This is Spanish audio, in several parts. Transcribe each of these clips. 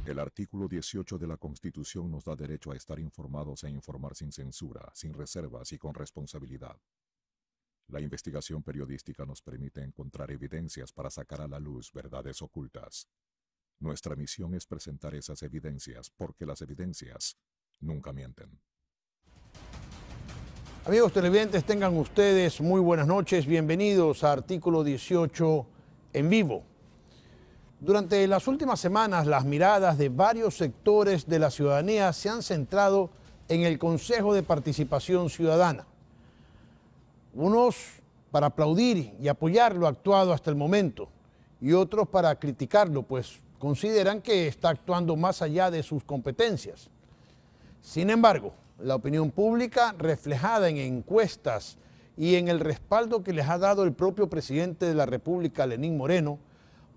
El artículo 18 de la Constitución nos da derecho a estar informados e informar sin censura, sin reservas y con responsabilidad. La investigación periodística nos permite encontrar evidencias para sacar a la luz verdades ocultas. Nuestra misión es presentar esas evidencias porque las evidencias nunca mienten. Amigos televidentes, tengan ustedes muy buenas noches. Bienvenidos a Artículo 18 en vivo. Durante las últimas semanas, las miradas de varios sectores de la ciudadanía se han centrado en el Consejo de Participación Ciudadana. Unos para aplaudir y apoyar lo actuado hasta el momento y otros para criticarlo, pues consideran que está actuando más allá de sus competencias. Sin embargo, la opinión pública, reflejada en encuestas y en el respaldo que les ha dado el propio presidente de la República, Lenín Moreno,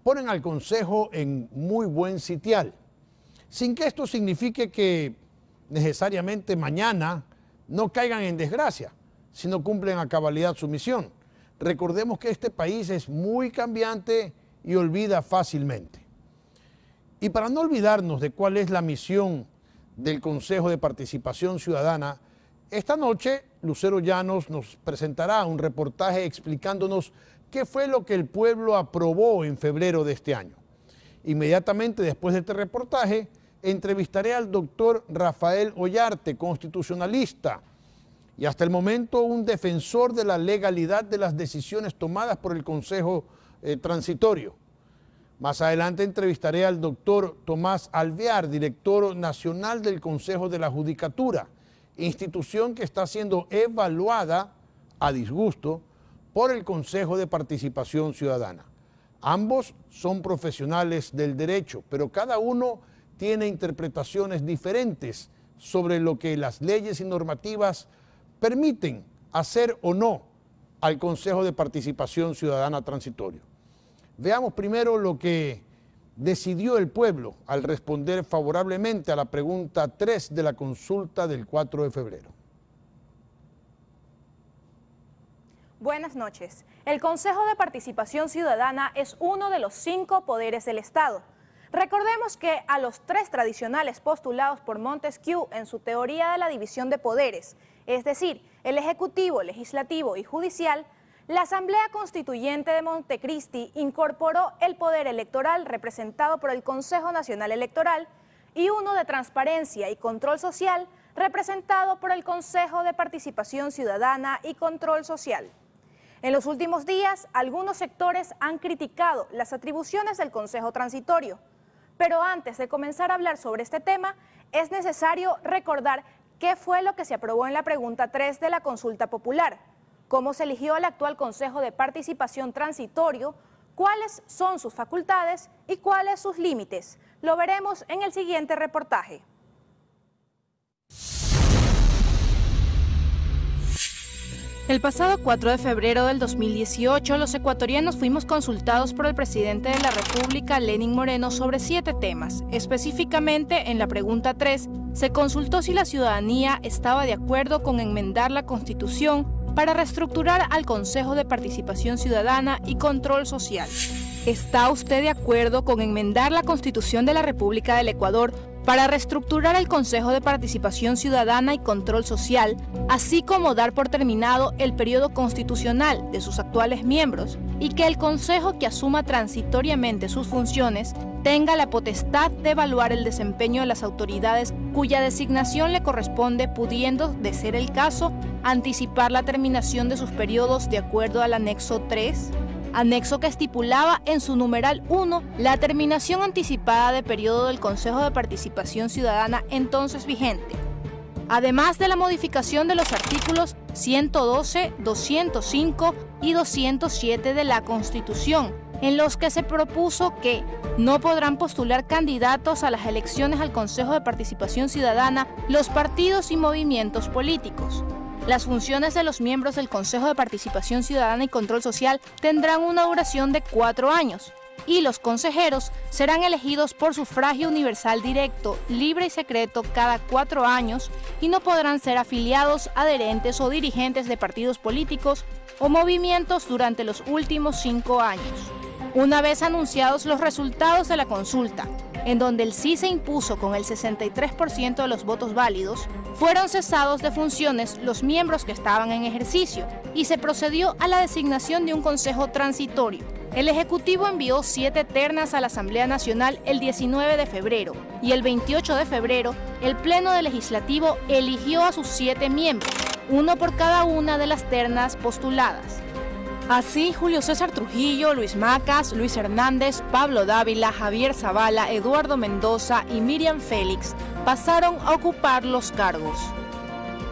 ponen al Consejo en muy buen sitial, sin que esto signifique que necesariamente mañana no caigan en desgracia, si no cumplen a cabalidad su misión. Recordemos que este país es muy cambiante y olvida fácilmente. Y para no olvidarnos de cuál es la misión del Consejo de Participación Ciudadana, esta noche Lucero Llanos nos presentará un reportaje explicándonos qué fue lo que el pueblo aprobó en febrero de este año. Inmediatamente después de este reportaje, entrevistaré al doctor Rafael Ollarte, constitucionalista, y hasta el momento un defensor de la legalidad de las decisiones tomadas por el Consejo Transitorio. Más adelante entrevistaré al doctor Tomás Alvear, director nacional del Consejo de la Judicatura, institución que está siendo evaluada a disgusto por el Consejo de Participación Ciudadana. Ambos son profesionales del derecho, pero cada uno tiene interpretaciones diferentes sobre lo que las leyes y normativas permiten hacer o no al Consejo de Participación Ciudadana Transitorio. Veamos primero lo que decidió el pueblo al responder favorablemente a la pregunta 3 de la consulta del 4 de febrero. Buenas noches. El Consejo de Participación Ciudadana es uno de los 5 poderes del Estado. Recordemos que a los 3 tradicionales postulados por Montesquieu en su teoría de la división de poderes, es decir, el Ejecutivo, Legislativo y Judicial, la Asamblea Constituyente de Montecristi incorporó el poder electoral representado por el Consejo Nacional Electoral y uno de Transparencia y Control Social representado por el Consejo de Participación Ciudadana y Control Social. En los últimos días, algunos sectores han criticado las atribuciones del Consejo Transitorio, pero antes de comenzar a hablar sobre este tema, es necesario recordar qué fue lo que se aprobó en la pregunta 3 de la consulta popular, cómo se eligió el actual Consejo de Participación Transitorio, cuáles son sus facultades y cuáles sus límites. Lo veremos en el siguiente reportaje. El pasado 4 de febrero del 2018, los ecuatorianos fuimos consultados por el presidente de la República, Lenín Moreno, sobre 7 temas. Específicamente, en la pregunta 3, se consultó si la ciudadanía estaba de acuerdo con enmendar la Constitución para reestructurar al Consejo de Participación Ciudadana y Control Social. ¿Está usted de acuerdo con enmendar la Constitución de la República del Ecuador para reestructurar el Consejo de Participación Ciudadana y Control Social, así como dar por terminado el periodo constitucional de sus actuales miembros y que el Consejo que asuma transitoriamente sus funciones tenga la potestad de evaluar el desempeño de las autoridades cuya designación le corresponde, pudiendo, de ser el caso, anticipar la terminación de sus periodos de acuerdo al anexo 3? Anexo que estipulaba en su numeral 1 la terminación anticipada de periodo del Consejo de Participación Ciudadana entonces vigente, además de la modificación de los artículos 112, 205 y 207 de la Constitución, en los que se propuso que no podrán postular candidatos a las elecciones al Consejo de Participación Ciudadana los partidos y movimientos políticos. Las funciones de los miembros del Consejo de Participación Ciudadana y Control Social tendrán una duración de 4 años y los consejeros serán elegidos por sufragio universal directo, libre y secreto cada 4 años y no podrán ser afiliados, adherentes o dirigentes de partidos políticos o movimientos durante los últimos 5 años. Una vez anunciados los resultados de la consulta, en donde el sí se impuso con el 63% de los votos válidos, fueron cesados de funciones los miembros que estaban en ejercicio y se procedió a la designación de un consejo transitorio. El Ejecutivo envió 7 ternas a la Asamblea Nacional el 19 de febrero y el 28 de febrero el Pleno del Legislativo eligió a sus 7 miembros, uno por cada una de las ternas postuladas. Así, Julio César Trujillo, Luis Macas, Luis Hernández, Pablo Dávila, Javier Zavala, Eduardo Mendoza y Miriam Félix pasaron a ocupar los cargos.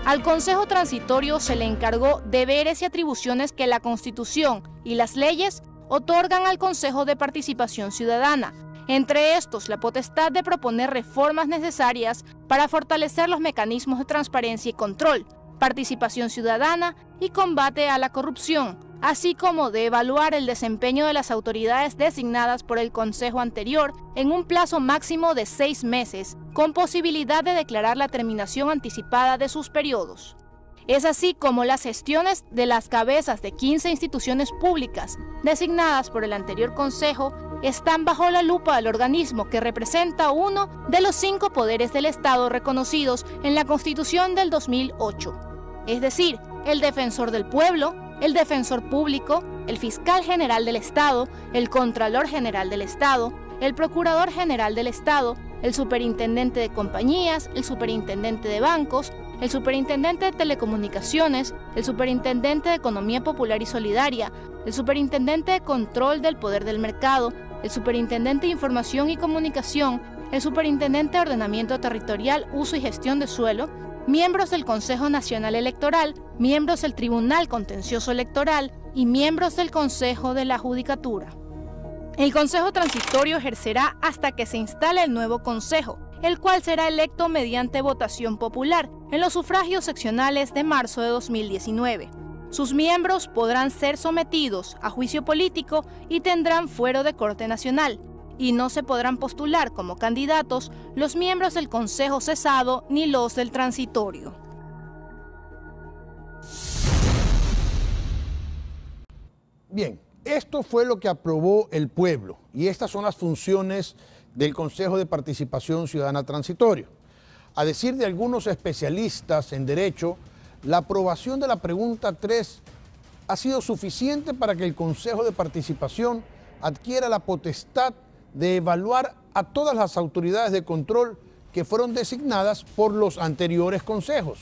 Al Consejo Transitorio se le encargó deberes y atribuciones que la Constitución y las leyes otorgan al Consejo de Participación Ciudadana, entre estos la potestad de proponer reformas necesarias para fortalecer los mecanismos de transparencia y control, participación ciudadana y combate a la corrupción, así como de evaluar el desempeño de las autoridades designadas por el Consejo anterior en un plazo máximo de 6 meses, con posibilidad de declarar la terminación anticipada de sus periodos. Es así como las gestiones de las cabezas de 15 instituciones públicas designadas por el anterior Consejo están bajo la lupa del organismo que representa uno de los 5 poderes del Estado reconocidos en la Constitución del 2008, es decir, el Defensor del Pueblo, el Defensor Público, el Fiscal General del Estado, el Contralor General del Estado, el Procurador General del Estado, el Superintendente de Compañías, el Superintendente de Bancos, el Superintendente de Telecomunicaciones, el Superintendente de Economía Popular y Solidaria, el Superintendente de Control del Poder del Mercado, el Superintendente de Información y Comunicación, el Superintendente de Ordenamiento Territorial, Uso y Gestión de Suelo, miembros del Consejo Nacional Electoral, miembros del Tribunal Contencioso Electoral y miembros del Consejo de la Judicatura. El Consejo Transitorio ejercerá hasta que se instale el nuevo Consejo, el cual será electo mediante votación popular en los sufragios seccionales de marzo de 2019. Sus miembros podrán ser sometidos a juicio político y tendrán fuero de Corte Nacional, y no se podrán postular como candidatos los miembros del Consejo cesado ni los del transitorio. Bien, esto fue lo que aprobó el pueblo y estas son las funciones del Consejo de Participación Ciudadana Transitorio. A decir de algunos especialistas en derecho, la aprobación de la pregunta 3 ha sido suficiente para que el Consejo de Participación adquiera la potestad de evaluar a todas las autoridades de control que fueron designadas por los anteriores consejos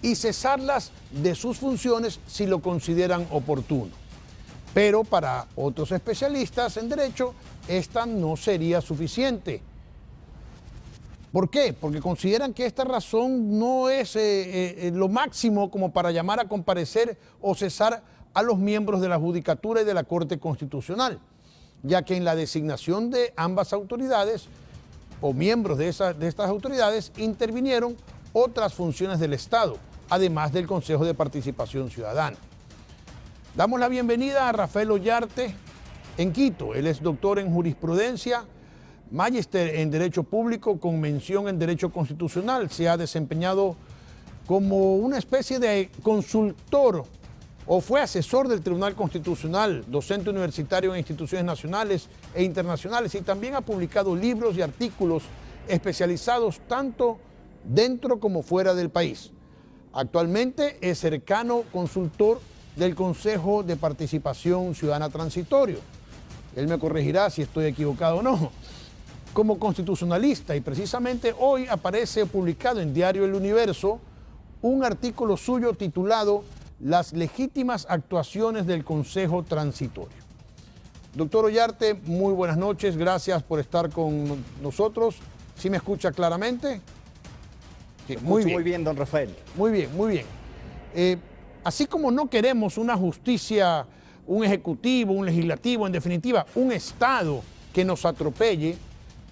y cesarlas de sus funciones si lo consideran oportuno. Pero para otros especialistas en derecho, esta no sería suficiente. ¿Por qué? Porque consideran que esta razón no es lo máximo como para llamar a comparecer o cesar a los miembros de la Judicatura y de la Corte Constitucional, ya que en la designación de ambas autoridades o miembros de estas autoridades intervinieron otras funciones del Estado, además del Consejo de Participación Ciudadana. Damos la bienvenida a Rafael Ollarte en Quito. Él es doctor en jurisprudencia, magíster en Derecho Público con mención en Derecho Constitucional. Se ha desempeñado como una especie de consultor o fue asesor del Tribunal Constitucional, docente universitario en instituciones nacionales e internacionales y también ha publicado libros y artículos especializados tanto dentro como fuera del país. Actualmente es cercano consultor del Consejo de Participación Ciudadana Transitorio. Él me corregirá si estoy equivocado o no. Como constitucionalista y precisamente hoy aparece publicado en Diario El Universo un artículo suyo titulado Las legítimas actuaciones del Consejo Transitorio. Doctor Ollarte, muy buenas noches, gracias por estar con nosotros. ¿Sí me escucha claramente? Sí, muy bien, don Rafael. Muy bien, muy bien. Así como no queremos una justicia, un ejecutivo, un legislativo, en definitiva, un Estado que nos atropelle,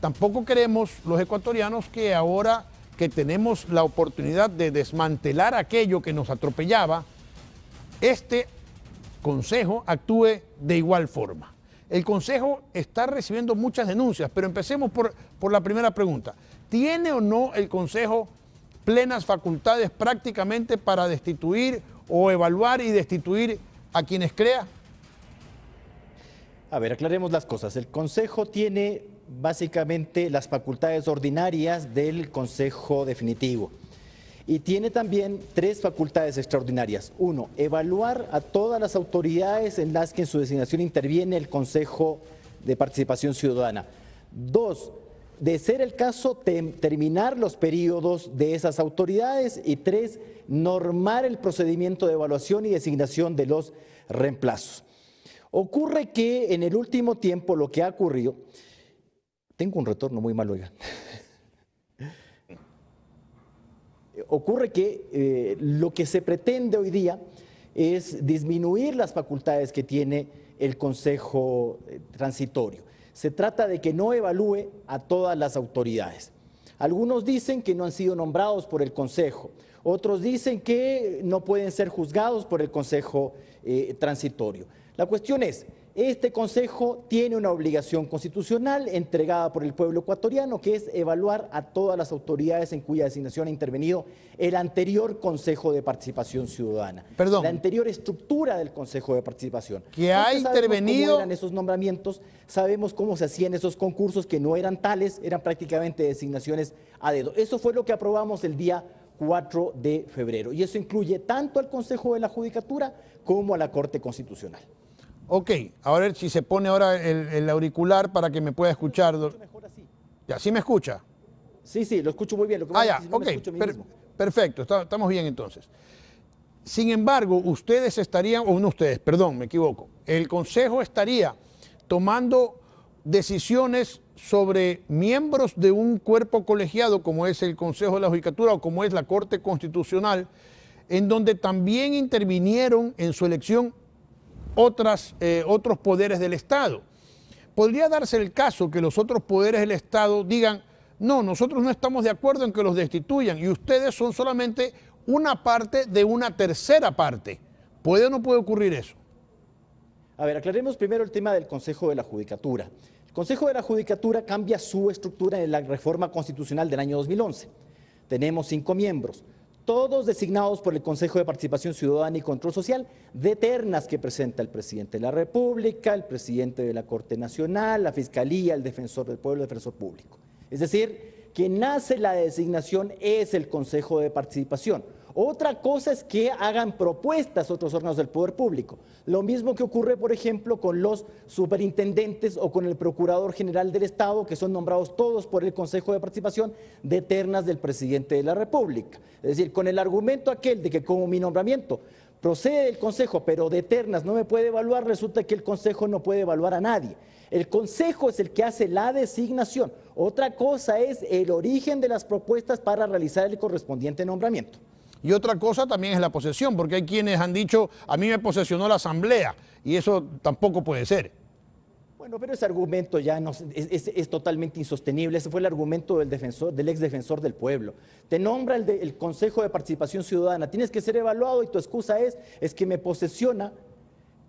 tampoco queremos los ecuatorianos que ahora que tenemos la oportunidad de desmantelar aquello que nos atropellaba, este Consejo actúe de igual forma. El Consejo está recibiendo muchas denuncias, pero empecemos por la primera pregunta. ¿Tiene o no el Consejo plenas facultades prácticamente para destituir o evaluar y destituir a quienes crea? A ver, aclaremos las cosas. El Consejo tiene básicamente las facultades ordinarias del Consejo Definitivo. Y tiene también 3 facultades extraordinarias. 1, evaluar a todas las autoridades en las que en su designación interviene el Consejo de Participación Ciudadana. 2, de ser el caso, terminar los periodos de esas autoridades. Y 3, normar el procedimiento de evaluación y designación de los reemplazos. Ocurre que en el último tiempo lo que ha ocurrido, tengo un retorno muy mal, oiga. Ocurre que lo que se pretende hoy día es disminuir las facultades que tiene el Consejo Transitorio. Se trata de que no evalúe a todas las autoridades. Algunos dicen que no han sido nombrados por el Consejo, otros dicen que no pueden ser juzgados por el Consejo Transitorio. La cuestión es, este Consejo tiene una obligación constitucional entregada por el pueblo ecuatoriano, que es evaluar a todas las autoridades en cuya designación ha intervenido el anterior Consejo de Participación Ciudadana. Perdón. La anterior estructura del Consejo de Participación. Que ha intervenido. Cómo eran esos nombramientos, sabemos cómo se hacían esos concursos que no eran tales, eran prácticamente designaciones a dedo. Eso fue lo que aprobamos el día 4 de febrero y eso incluye tanto al Consejo de la Judicatura como a la Corte Constitucional. Ok, a ver si se pone ahora el auricular para que me pueda escuchar. Mejor así. ¿Ya sí me escucha? Sí, lo escucho muy bien. Lo que Ya, si no ok, me escucho a mí mismo. Perfecto, estamos bien entonces. Sin embargo, ustedes estarían, o no ustedes, perdón, me equivoco, el Consejo estaría tomando decisiones sobre miembros de un cuerpo colegiado como es el Consejo de la Judicatura o como es la Corte Constitucional, en donde también intervinieron en su elección otros poderes del Estado. Podría darse el caso que los otros poderes del Estado digan, no, nosotros no estamos de acuerdo en que los destituyan y ustedes son solamente una parte de una tercera parte. ¿Puede o no puede ocurrir eso? A ver, aclaremos primero el tema del Consejo de la Judicatura. El Consejo de la Judicatura cambia su estructura en la reforma constitucional del año 2011. Tenemos 5 miembros, todos designados por el Consejo de Participación Ciudadana y Control Social, de ternas que presenta el presidente de la República, el presidente de la Corte Nacional, la Fiscalía, el Defensor del Pueblo, el Defensor Público. Es decir, quien nace la designación es el Consejo de Participación. Otra cosa es que hagan propuestas otros órganos del poder público. Lo mismo que ocurre, por ejemplo, con los superintendentes o con el Procurador General del Estado, que son nombrados todos por el Consejo de Participación de ternas del presidente de la República. Es decir, con el argumento aquel de que como mi nombramiento procede del Consejo, pero de ternas no me puede evaluar, resulta que el Consejo no puede evaluar a nadie. El Consejo es el que hace la designación. Otra cosa es el origen de las propuestas para realizar el correspondiente nombramiento. Y otra cosa también es la posesión, porque hay quienes han dicho, a mí me posesionó la Asamblea, y eso tampoco puede ser. Bueno, pero ese argumento ya no, es totalmente insostenible. Ese fue el argumento del ex defensor del pueblo. Te nombra el Consejo de Participación Ciudadana, tienes que ser evaluado y tu excusa es que me posesiona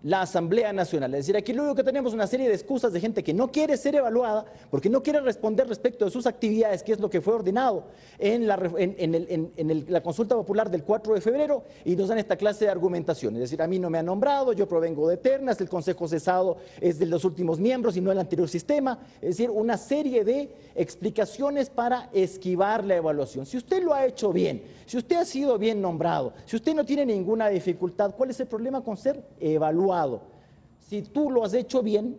la Asamblea Nacional. Es decir, aquí luego que tenemos una serie de excusas de gente que no quiere ser evaluada porque no quiere responder respecto de sus actividades, que es lo que fue ordenado en la consulta popular del 4 de febrero, y nos dan esta clase de argumentación. Es decir, a mí no me han nombrado, yo provengo de ternas, el Consejo cesado es de los últimos miembros y no el anterior sistema. Es decir, una serie de explicaciones para esquivar la evaluación. Si usted lo ha hecho bien, si usted ha sido bien nombrado, si usted no tiene ninguna dificultad, ¿cuál es el problema con ser evaluado? Si tú lo has hecho bien,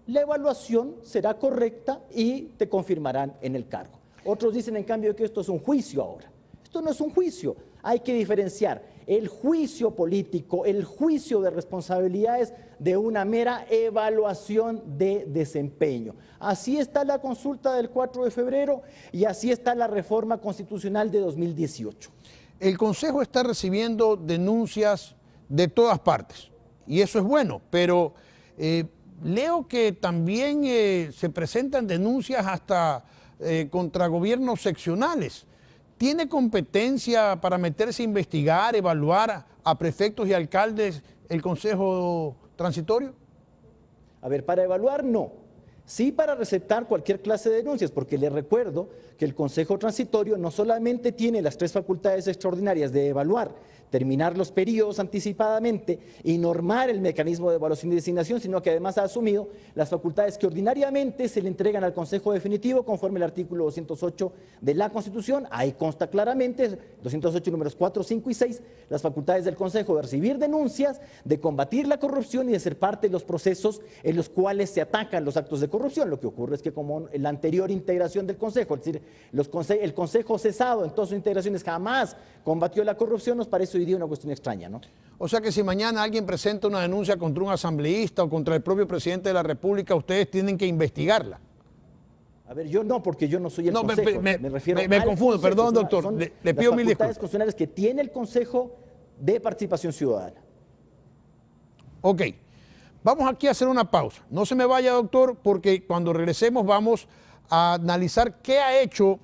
la evaluación será correcta y te confirmarán en el cargo. Otros dicen, en cambio, que esto es un juicio ahora. Esto no es un juicio. Hay que diferenciar el juicio político, el juicio de responsabilidades de una mera evaluación de desempeño. Así está la consulta del 4 de febrero y así está la reforma constitucional de 2018. El Consejo está recibiendo denuncias de todas partes. Y eso es bueno, pero leo que también se presentan denuncias hasta contra gobiernos seccionales. ¿Tiene competencia para meterse a investigar, evaluar a prefectos y alcaldes el Consejo Transitorio? A ver, para evaluar no. sí para receptar cualquier clase de denuncias, porque les recuerdo que el Consejo Transitorio no solamente tiene las 3 facultades extraordinarias de evaluar, terminar los periodos anticipadamente y normar el mecanismo de evaluación y designación, sino que además ha asumido las facultades que ordinariamente se le entregan al Consejo Definitivo conforme al artículo 208 de la Constitución. Ahí consta claramente, 208 números 4, 5 y 6, las facultades del Consejo de recibir denuncias, de combatir la corrupción y de ser parte de los procesos en los cuales se atacan los actos de corrupción. Lo que ocurre es que como en la anterior integración del Consejo, es decir, el Consejo cesado en todas sus integraciones jamás combatió la corrupción, nos parece hoy día una cuestión extraña, ¿no? O sea que si mañana alguien presenta una denuncia contra un asambleísta o contra el propio presidente de la República, ustedes tienen que investigarla. A ver, yo no, porque yo no soy el No, Consejo. Me refiero me al confundo, Consejo. perdón, doctor. Son Le pido mil las facultades disculpas. constitucionales que tiene el Consejo de Participación Ciudadana. Ok, vamos aquí a hacer una pausa. No se me vaya, doctor, porque cuando regresemos vamos a analizar qué ha hecho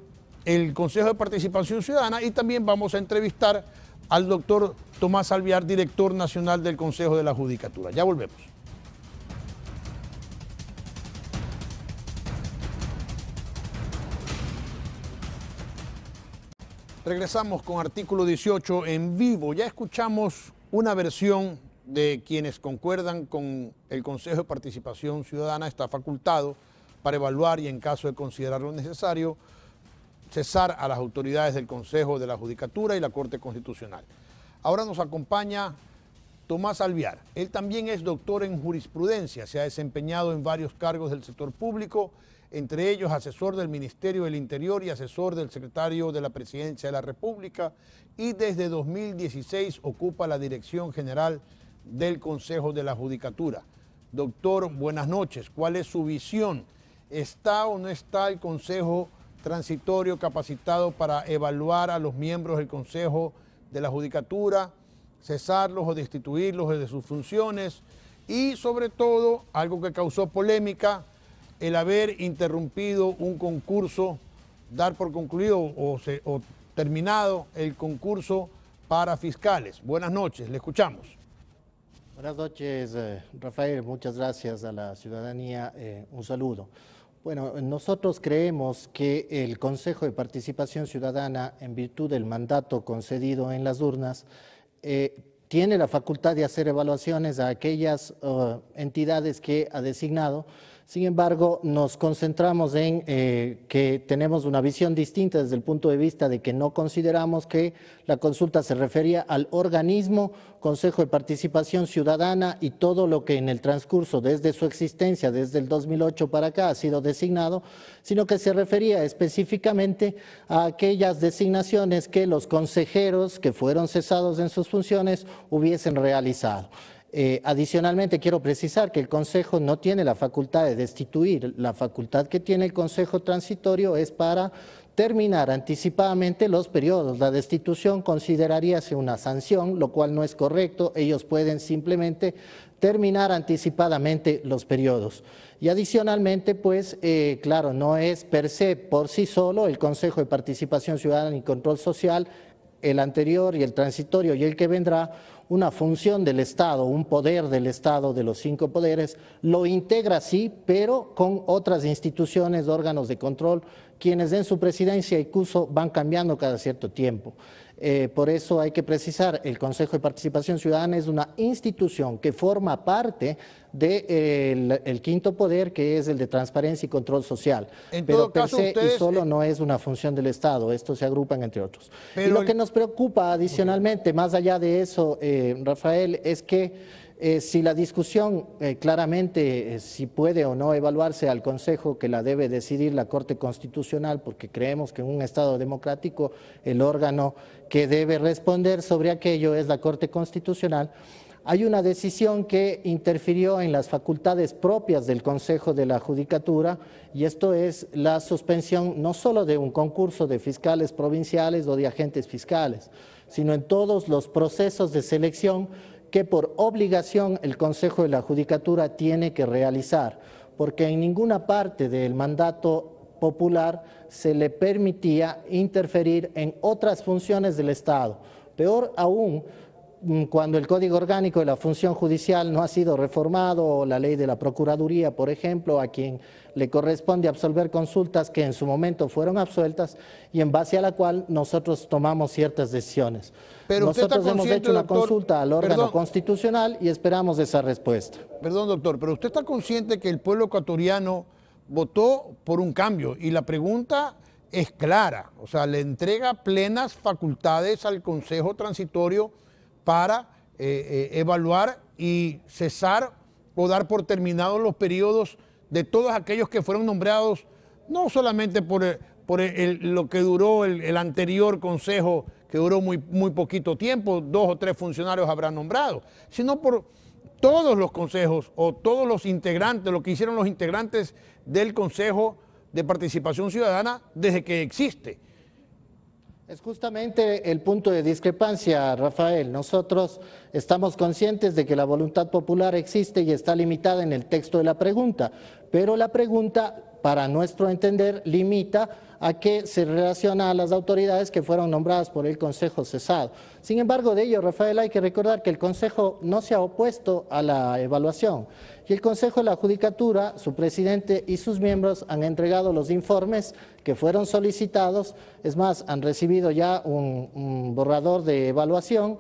el Consejo de Participación Ciudadana y también vamos a entrevistar al doctor Tomás Alvear, director nacional del Consejo de la Judicatura. Ya volvemos. Regresamos con artículo 18 en vivo. Ya escuchamos una versión de quienes concuerdan con el Consejo de Participación Ciudadana. Está facultado para evaluar y en caso de considerarlo necesario, cesar a las autoridades del Consejo de la Judicatura y la Corte Constitucional. Ahora nos acompaña Tomás Alvear. Él también es doctor en jurisprudencia, se ha desempeñado en varios cargos del sector público, entre ellos asesor del Ministerio del Interior y asesor del secretario de la Presidencia de la República, y desde 2016 ocupa la dirección general del Consejo de la Judicatura. Doctor, buenas noches. ¿Cuál es su visión? ¿Está o no está el Consejo Transitorio capacitado para evaluar a los miembros del Consejo de la Judicatura, cesarlos o destituirlos de sus funciones? Y sobre todo, algo que causó polémica, el haber interrumpido un concurso, dar por concluido o terminado el concurso para fiscales. Buenas noches, le escuchamos. Buenas noches, Rafael, muchas gracias a la ciudadanía, un saludo. Bueno, nosotros creemos que el Consejo de Participación Ciudadana, en virtud del mandato concedido en las urnas, tiene la facultad de hacer evaluaciones a aquellas entidades que ha designado. Sin embargo, nos concentramos en que tenemos una visión distinta desde el punto de vista de que no consideramos que la consulta se refería al organismo Consejo de Participación Ciudadana y todo lo que en el transcurso desde su existencia, desde el 2008 para acá, ha sido designado, sino que se refería específicamente a aquellas designaciones que los consejeros que fueron cesados en sus funciones hubiesen realizado. Adicionalmente, quiero precisar que el Consejo no tiene la facultad de destituir. La facultad que tiene el Consejo Transitorio es para terminar anticipadamente los periodos. La destitución consideraríase una sanción, lo cual no es correcto. Ellos pueden simplemente terminar anticipadamente los periodos. Y adicionalmente, pues, claro, no es per se, por sí solo, el Consejo de Participación Ciudadana y Control Social, el anterior y el transitorio y el que vendrá, una función del Estado, un poder del Estado de los 5 poderes, lo integra sí, pero con otras instituciones, órganos de control, quienes en su presidencia y curso van cambiando cada cierto tiempo. Por eso hay que precisar, el Consejo de Participación Ciudadana es una institución que forma parte del quinto poder, que es el de transparencia y control social. Pero per se y solo no es una función del Estado, estos se agrupan entre otros. Y lo que nos preocupa adicionalmente, más allá de eso, Rafael, es que si la discusión claramente si puede o no evaluarse al Consejo, que la debe decidir la Corte Constitucional, porque creemos que en un Estado democrático el órgano que debe responder sobre aquello es la Corte Constitucional, hay una decisión que interfirió en las facultades propias del Consejo de la Judicatura, y esto es la suspensión no solo de un concurso de fiscales provinciales o de agentes fiscales, sino en todos los procesos de selección que por obligación el Consejo de la Judicatura tiene que realizar, porque en ninguna parte del mandato popular se le permitía interferir en otras funciones del Estado. Peor aún, cuando el Código Orgánico de la Función Judicial no ha sido reformado, o la ley de la Procuraduría, por ejemplo, a quien le corresponde absolver consultas que en su momento fueron absueltas y en base a la cual nosotros tomamos ciertas decisiones. Pero nosotros hemos hecho una consulta al órgano constitucional y esperamos esa respuesta. Perdón, doctor, pero usted está consciente que el pueblo ecuatoriano votó por un cambio y la pregunta es clara, o sea, le entrega plenas facultades al Consejo Transitorio para evaluar y cesar o dar por terminados los periodos de todos aquellos que fueron nombrados, no solamente por lo que duró el anterior Consejo, que duró muy poquito tiempo, 2 o 3 funcionarios habrán nombrado, sino por todos los consejos o todos los integrantes, lo que hicieron los integrantes del Consejo de Participación Ciudadana desde que existe. Es justamente el punto de discrepancia, Rafael. Nosotros estamos conscientes de que la voluntad popular existe y está limitada en el texto de la pregunta, pero la pregunta, para nuestro entender, limita a que se relaciona a las autoridades que fueron nombradas por el Consejo cesado. Sin embargo, de ello, Rafael, hay que recordar que el Consejo no se ha opuesto a la evaluación y el Consejo de la Judicatura, su presidente y sus miembros han entregado los informes que fueron solicitados, es más, han recibido ya un borrador de evaluación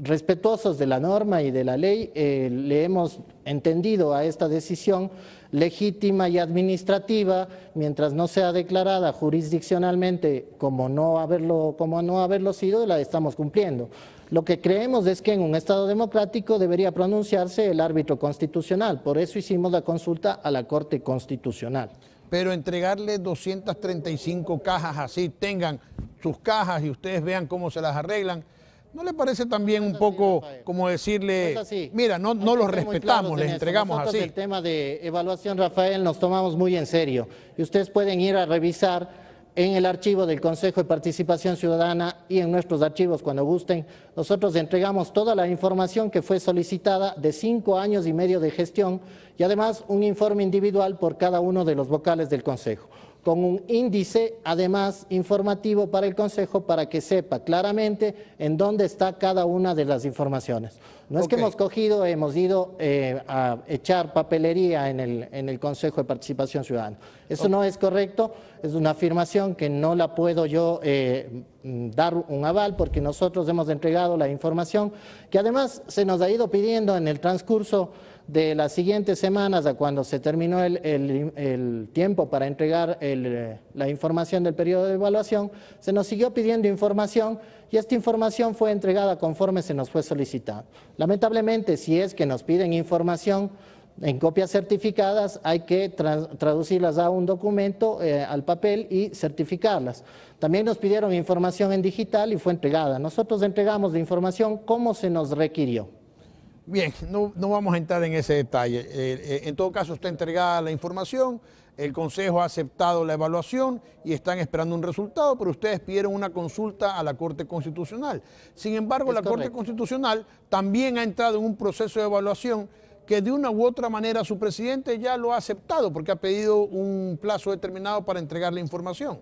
respetuosos de la norma y de la ley, le hemos entendido a esta decisión legítima y administrativa, mientras no sea declarada jurisdiccionalmente como no haberlo sido, la estamos cumpliendo. Lo que creemos es que en un Estado democrático debería pronunciarse el árbitro constitucional, por eso hicimos la consulta a la Corte Constitucional. Pero entregarle 235 cajas así, tengan sus cajas y ustedes vean cómo se las arreglan, ¿no le parece también un poco como decirle, mira, no los respetamos, les entregamos así? El tema de evaluación, Rafael, nos tomamos muy en serio y ustedes pueden ir a revisar en el archivo del Consejo de Participación Ciudadana y en nuestros archivos cuando gusten. Nosotros entregamos toda la información que fue solicitada de 5 años y medio de gestión y además un informe individual por cada uno de los vocales del Consejo, con un índice además informativo para el Consejo para que sepa claramente en dónde está cada una de las informaciones. No es que hemos ido a echar papelería en el Consejo de Participación Ciudadana. Eso no es correcto, es una afirmación que no la puedo yo dar un aval porque nosotros hemos entregado la información que además se nos ha ido pidiendo en el transcurso de las siguientes semanas, a cuando se terminó el tiempo para entregar la información del periodo de evaluación, se nos siguió pidiendo información y esta información fue entregada conforme se nos fue solicitado. Lamentablemente, si es que nos piden información en copias certificadas, hay que traducirlas a un documento, al papel y certificarlas. También nos pidieron información en digital y fue entregada. Nosotros entregamos la información como se nos requirió. Bien, no vamos a entrar en ese detalle. En todo caso, está entregada la información, el Consejo ha aceptado la evaluación y están esperando un resultado, pero ustedes pidieron una consulta a la Corte Constitucional. Sin embargo, la Corte Constitucional también ha entrado en un proceso de evaluación que de una u otra manera su presidente ya lo ha aceptado porque ha pedido un plazo determinado para entregar la información.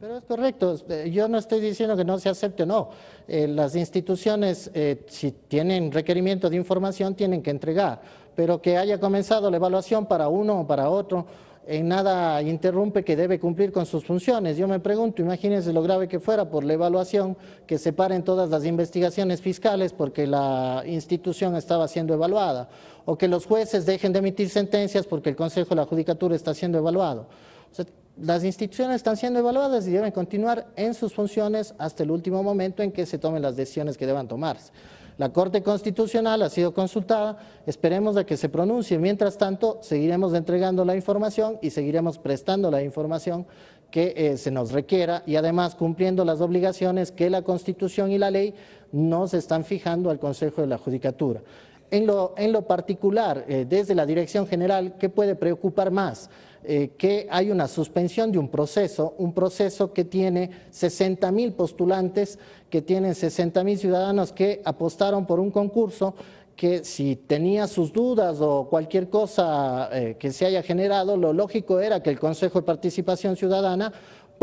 Pero es correcto, yo no estoy diciendo que no se acepte o no. Las instituciones, si tienen requerimiento de información, tienen que entregar, pero que haya comenzado la evaluación para uno o para otro, en nada interrumpe que debe cumplir con sus funciones. Yo me pregunto, imagínense lo grave que fuera por la evaluación, que se paren todas las investigaciones fiscales porque la institución estaba siendo evaluada, o que los jueces dejen de emitir sentencias porque el Consejo de la Judicatura está siendo evaluado. O sea, las instituciones están siendo evaluadas y deben continuar en sus funciones hasta el último momento en que se tomen las decisiones que deban tomarse. La Corte Constitucional ha sido consultada, esperemos a que se pronuncie. Mientras tanto, seguiremos entregando la información y seguiremos prestando la información que se nos requiera y además cumpliendo las obligaciones que la Constitución y la ley nos están fijando al Consejo de la Judicatura. En lo particular, desde la Dirección General, ¿qué puede preocupar más? Que hay una suspensión de un proceso que tiene 60.000 postulantes, que tienen 60.000 ciudadanos que apostaron por un concurso que si tenía sus dudas o cualquier cosa que se haya generado, lo lógico era que el Consejo de Participación Ciudadana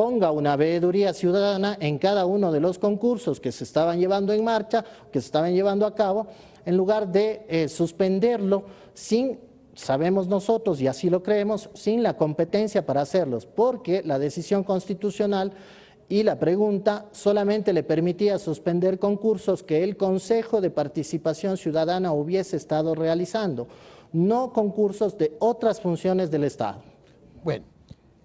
ponga una veeduría ciudadana en cada uno de los concursos que se estaban llevando en marcha, que se estaban llevando a cabo, en lugar de suspenderlo sabemos nosotros, y así lo creemos, sin la competencia para hacerlos, porque la decisión constitucional y la pregunta solamente le permitía suspender concursos que el Consejo de Participación Ciudadana hubiese estado realizando, no concursos de otras funciones del Estado. Bueno,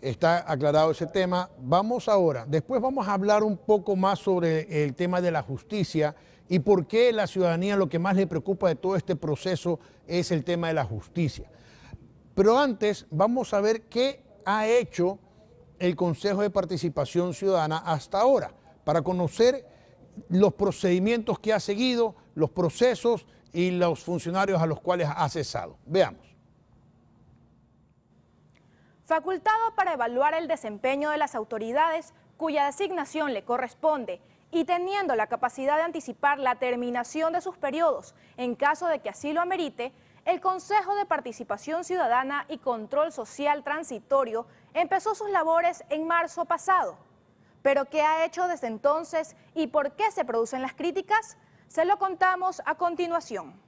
está aclarado ese tema. Vamos ahora, después vamos a hablar un poco más sobre el tema de la justicia y por qué la ciudadanía lo que más le preocupa de todo este proceso es el tema de la justicia. Pero antes vamos a ver qué ha hecho el Consejo de Participación Ciudadana hasta ahora, para conocer los procedimientos que ha seguido, los procesos y los funcionarios a los cuales ha cesado. Veamos. Facultado para evaluar el desempeño de las autoridades cuya designación le corresponde y teniendo la capacidad de anticipar la terminación de sus periodos en caso de que así lo amerite, el Consejo de Participación Ciudadana y Control Social Transitorio empezó sus labores en marzo pasado. ¿Pero qué ha hecho desde entonces y por qué se producen las críticas? Se lo contamos a continuación.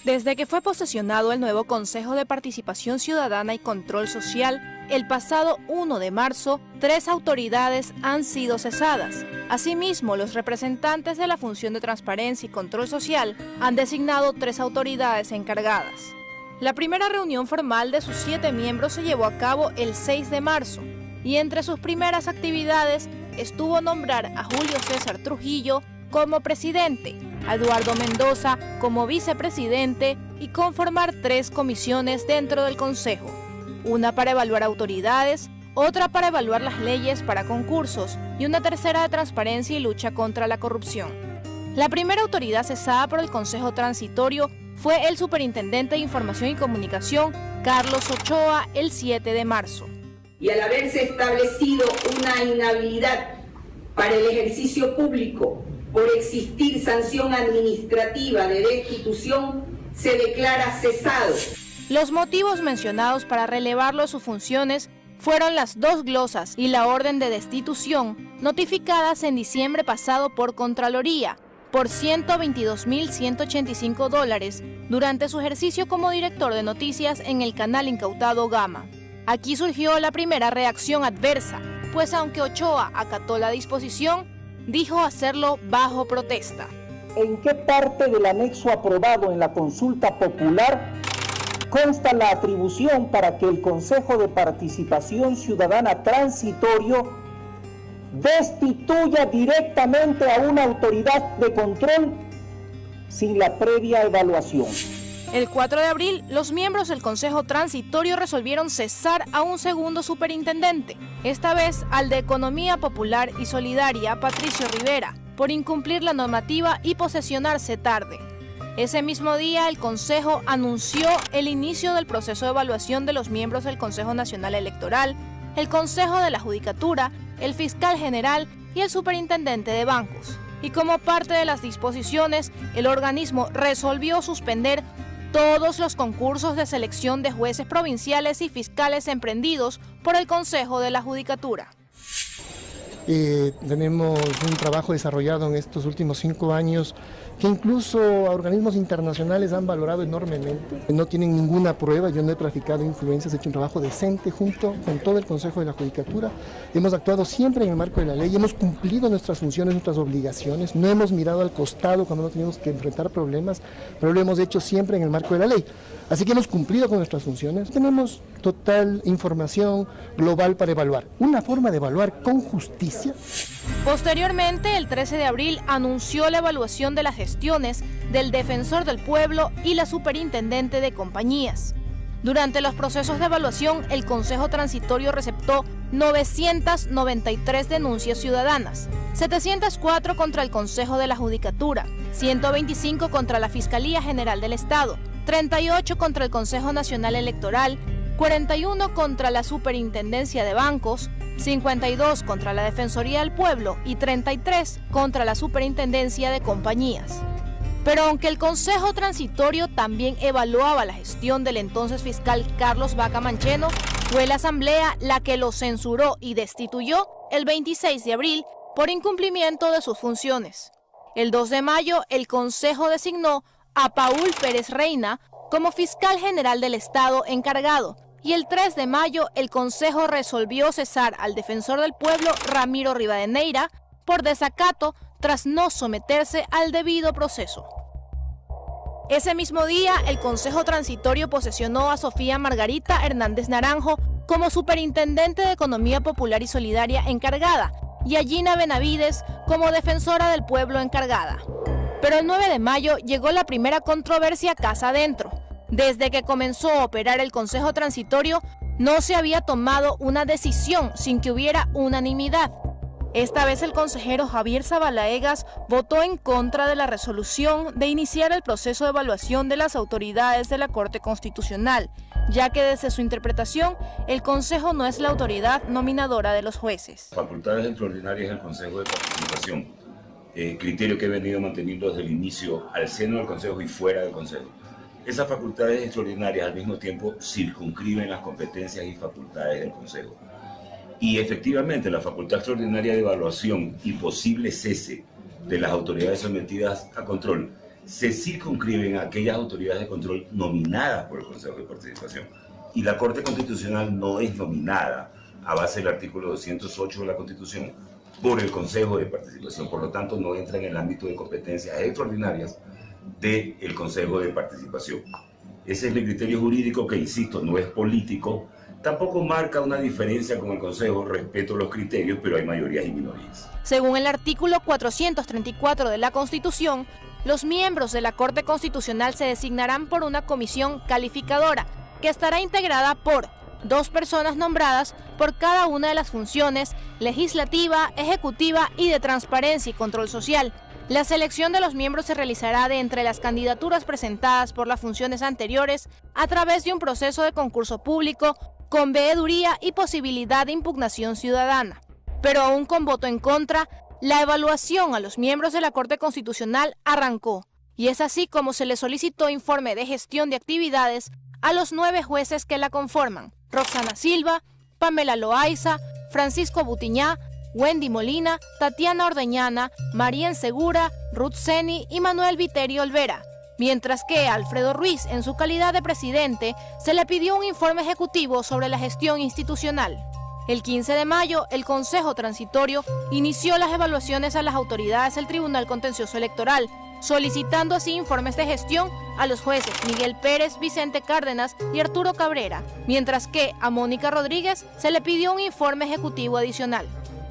Desde que fue posesionado el nuevo Consejo de Participación Ciudadana y Control Social, el pasado 1 de marzo, 3 autoridades han sido cesadas. Asimismo, los representantes de la Función de Transparencia y Control Social han designado 3 autoridades encargadas. La primera reunión formal de sus 7 miembros se llevó a cabo el 6 de marzo y entre sus primeras actividades estuvo nombrar a Julio César Trujillo como presidente, a Eduardo Mendoza como vicepresidente y conformar 3 comisiones dentro del Consejo, una para evaluar autoridades, otra para evaluar las leyes para concursos y una tercera de transparencia y lucha contra la corrupción. La primera autoridad cesada por el Consejo Transitorio fue el Superintendente de Información y Comunicación, Carlos Ochoa, el 7 de marzo. Y al haberse establecido una inhabilidad para el ejercicio público por existir sanción administrativa de destitución, se declara cesado. Los motivos mencionados para relevarlo de sus funciones fueron las 2 glosas y la orden de destitución notificadas en diciembre pasado por Contraloría por $122.185 durante su ejercicio como director de noticias en el canal incautado Gama. Aquí surgió la primera reacción adversa, pues aunque Ochoa acató la disposición, dijo hacerlo bajo protesta. ¿En qué parte del anexo aprobado en la consulta popular consta la atribución para que el Consejo de Participación Ciudadana Transitorio destituya directamente a una autoridad de control sin la previa evaluación? El 4 de abril, los miembros del Consejo Transitorio resolvieron cesar a un segundo superintendente, esta vez al de Economía Popular y Solidaria, Patricio Rivera, por incumplir la normativa y posesionarse tarde. Ese mismo día, el Consejo anunció el inicio del proceso de evaluación de los miembros del Consejo Nacional Electoral, el Consejo de la Judicatura, el Fiscal General y el Superintendente de Bancos. Y como parte de las disposiciones, el organismo resolvió suspender todos los concursos de selección de jueces provinciales y fiscales emprendidos por el Consejo de la Judicatura. Tenemos un trabajo desarrollado en estos últimos 5 años que incluso a organismos internacionales han valorado enormemente. No tienen ninguna prueba, yo no he traficado influencias, he hecho un trabajo decente junto con todo el Consejo de la Judicatura. Hemos actuado siempre en el marco de la ley, hemos cumplido nuestras funciones, nuestras obligaciones, no hemos mirado al costado cuando no teníamos que enfrentar problemas, pero lo hemos hecho siempre en el marco de la ley. Así que hemos cumplido con nuestras funciones, tenemos total información global para evaluar. Una forma de evaluar con justicia. Posteriormente, el 13 de abril anunció la evaluación de las gestiones del Defensor del Pueblo y la Superintendente de Compañías. Durante los procesos de evaluación, el Consejo Transitorio receptó 993 denuncias ciudadanas, 704 contra el Consejo de la Judicatura, 125 contra la Fiscalía General del Estado, 38 contra el Consejo Nacional Electoral, 41 contra la Superintendencia de Bancos, 52 contra la Defensoría del Pueblo y 33 contra la Superintendencia de Compañías. Pero aunque el Consejo Transitorio también evaluaba la gestión del entonces fiscal Carlos Vaca Mancheno, fue la Asamblea la que lo censuró y destituyó el 26 de abril por incumplimiento de sus funciones. El 2 de mayo, el Consejo designó a Paul Pérez Reina como fiscal general del Estado encargado, y el 3 de mayo el Consejo resolvió cesar al defensor del pueblo Ramiro Rivadeneira por desacato tras no someterse al debido proceso. Ese mismo día, el Consejo Transitorio posesionó a Sofía Margarita Hernández Naranjo como Superintendente de Economía Popular y Solidaria encargada y a Gina Benavides como Defensora del Pueblo encargada. Pero el 9 de mayo llegó la primera controversia casa adentro. Desde que comenzó a operar el Consejo Transitorio, no se había tomado una decisión sin que hubiera unanimidad. Esta vez el consejero Javier Zabalaegas votó en contra de la resolución de iniciar el proceso de evaluación de las autoridades de la Corte Constitucional, ya que desde su interpretación, el Consejo no es la autoridad nominadora de los jueces. Facultades extraordinarias del Consejo de Participación, criterio que he venido manteniendo desde el inicio al seno del Consejo y fuera del Consejo. Esas facultades extraordinarias al mismo tiempo circunscriben las competencias y facultades del Consejo. Y efectivamente la facultad extraordinaria de evaluación y posible cese de las autoridades sometidas a control se circunscriben a aquellas autoridades de control nominadas por el Consejo de Participación. Y la Corte Constitucional no es nominada a base del artículo 208 de la Constitución por el Consejo de Participación. Por lo tanto, no entra en el ámbito de competencias extraordinarias del Consejo de Participación. Ese es el criterio jurídico que, insisto, no es político. Tampoco marca una diferencia con el Consejo respecto a los criterios, pero hay mayorías y minorías. Según el artículo 434 de la Constitución, los miembros de la Corte Constitucional se designarán por una comisión calificadora que estará integrada por 2 personas nombradas por cada una de las funciones legislativa, ejecutiva y de transparencia y control social. La selección de los miembros se realizará de entre las candidaturas presentadas por las funciones anteriores a través de un proceso de concurso público con veeduría y posibilidad de impugnación ciudadana. Pero aún con voto en contra, la evaluación a los miembros de la Corte Constitucional arrancó, y es así como se le solicitó informe de gestión de actividades a los 9 jueces que la conforman: Roxana Silva, Pamela Loaiza, Francisco Butiñá, Wendy Molina, Tatiana Ordeñana, Marien Segura, Ruth Seni y Manuel Viterio Olvera, mientras que a Alfredo Ruiz, en su calidad de presidente, se le pidió un informe ejecutivo sobre la gestión institucional. El 15 de mayo, el Consejo Transitorio inició las evaluaciones a las autoridades del Tribunal Contencioso Electoral, solicitando así informes de gestión a los jueces Miguel Pérez, Vicente Cárdenas y Arturo Cabrera, mientras que a Mónica Rodríguez se le pidió un informe ejecutivo adicional.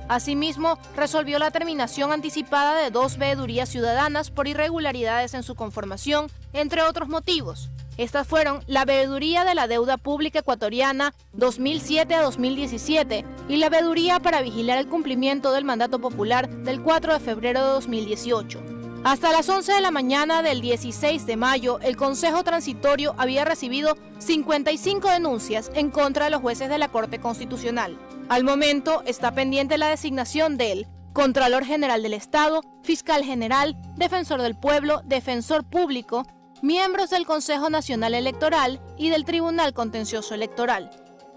Asimismo, resolvió la terminación anticipada de 2 veedurías ciudadanas por irregularidades en su conformación, entre otros motivos. Estas fueron la veeduría de la deuda pública ecuatoriana 2007 a 2017 y la veeduría para vigilar el cumplimiento del mandato popular del 4 de febrero de 2018. Hasta las 11 de la mañana del 16 de mayo, el Consejo Transitorio había recibido 55 denuncias en contra de los jueces de la Corte Constitucional. Al momento está pendiente la designación del Contralor General del Estado, Fiscal General, Defensor del Pueblo, Defensor Público, miembros del Consejo Nacional Electoral y del Tribunal Contencioso Electoral,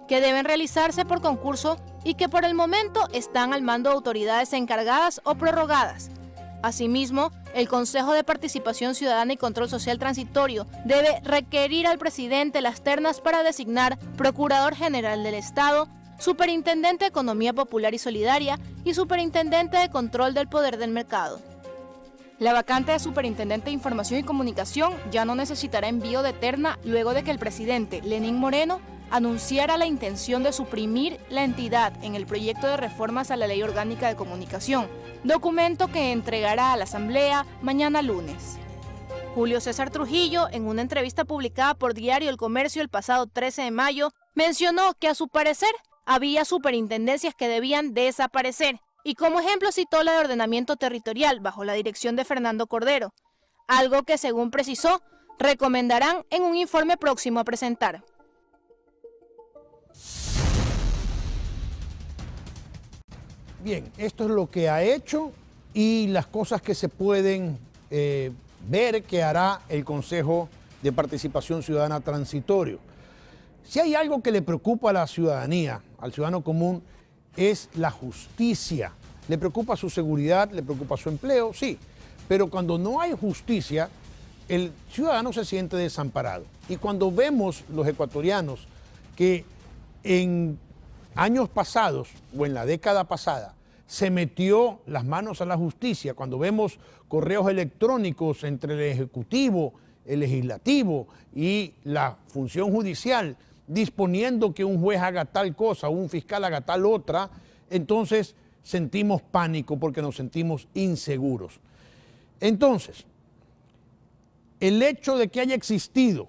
que deben realizarse por concurso y que por el momento están al mando de autoridades encargadas o prorrogadas. Asimismo, el Consejo de Participación Ciudadana y Control Social Transitorio debe requerir al presidente las ternas para designar Procurador General del Estado, Superintendente de Economía Popular y Solidaria y Superintendente de Control del Poder del Mercado. La vacante de Superintendente de Información y Comunicación ya no necesitará envío de terna luego de que el presidente Lenín Moreno anunciara la intención de suprimir la entidad en el proyecto de reformas a la Ley Orgánica de Comunicación, documento que entregará a la Asamblea mañana lunes. Julio César Trujillo, en una entrevista publicada por Diario El Comercio el pasado 13 de mayo, mencionó que a su parecer había superintendencias que debían desaparecer, y como ejemplo citó la de ordenamiento territorial bajo la dirección de Fernando Cordero, algo que, según precisó, recomendarán en un informe próximo a presentar. Bien, esto es lo que ha hecho y las cosas que se pueden ver qué hará el Consejo de Participación Ciudadana transitorio. Si hay algo que le preocupa a la ciudadanía, al ciudadano común, es la justicia. Le preocupa su seguridad, le preocupa su empleo, sí. Pero cuando no hay justicia, el ciudadano se siente desamparado. Y cuando vemos los ecuatorianos que en años pasados o en la década pasada se metió las manos a la justicia, cuando vemos correos electrónicos entre el Ejecutivo, el Legislativo y la función judicial disponiendo que un juez haga tal cosa o un fiscal haga tal otra, entonces sentimos pánico porque nos sentimos inseguros. Entonces, el hecho de que haya existido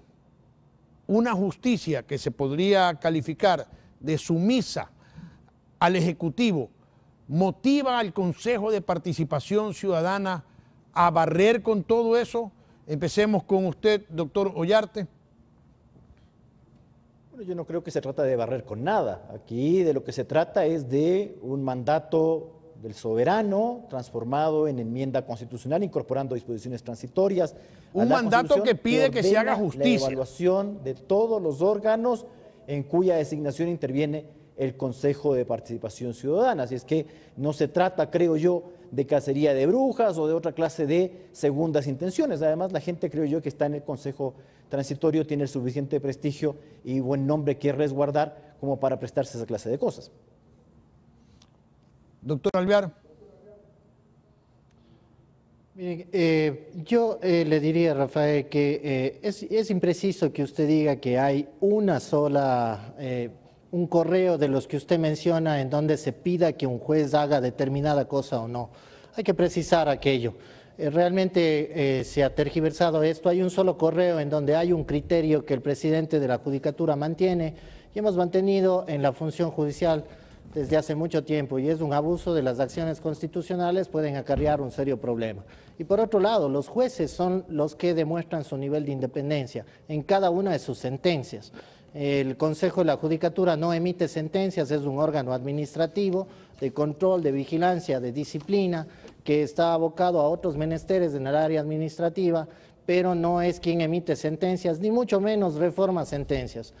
una justicia que se podría calificar de sumisa al Ejecutivo motiva al Consejo de Participación Ciudadana a barrer con todo eso. Empecemos con usted, doctor Ollarte. Bueno, yo no creo que se trata de barrer con nada. Aquí de lo que se trata es de un mandato del soberano transformado en enmienda constitucional, incorporando disposiciones transitorias. Un mandato que pide que se haga justicia. La evaluación de todos los órganos en cuya designación interviene el Consejo de Participación Ciudadana. Así es que no se trata, creo yo, de cacería de brujas o de otra clase de segundas intenciones. Además, la gente, creo yo, que está en el Consejo Transitorio tiene el suficiente prestigio y buen nombre que resguardar como para prestarse a esa clase de cosas. Doctor Alvear. Yo le diría, Rafael, que es impreciso que usted diga que hay una sola, un correo de los que usted menciona en donde se pida que un juez haga determinada cosa o no. Hay que precisar aquello. Realmente se ha tergiversado esto. Hay un solo correo en donde hay un criterio que el presidente de la Judicatura mantiene y hemos mantenido en la función judicial desde hace mucho tiempo, y es un abuso de las acciones constitucionales, pueden acarrear un serio problema. Y por otro lado, los jueces son los que demuestran su nivel de independencia en cada una de sus sentencias. El Consejo de la Judicatura no emite sentencias, es un órgano administrativo de control, de vigilancia, de disciplina, que está abocado a otros menesteres en el área administrativa, pero no es quien emite sentencias, ni mucho menos reforma sentencias.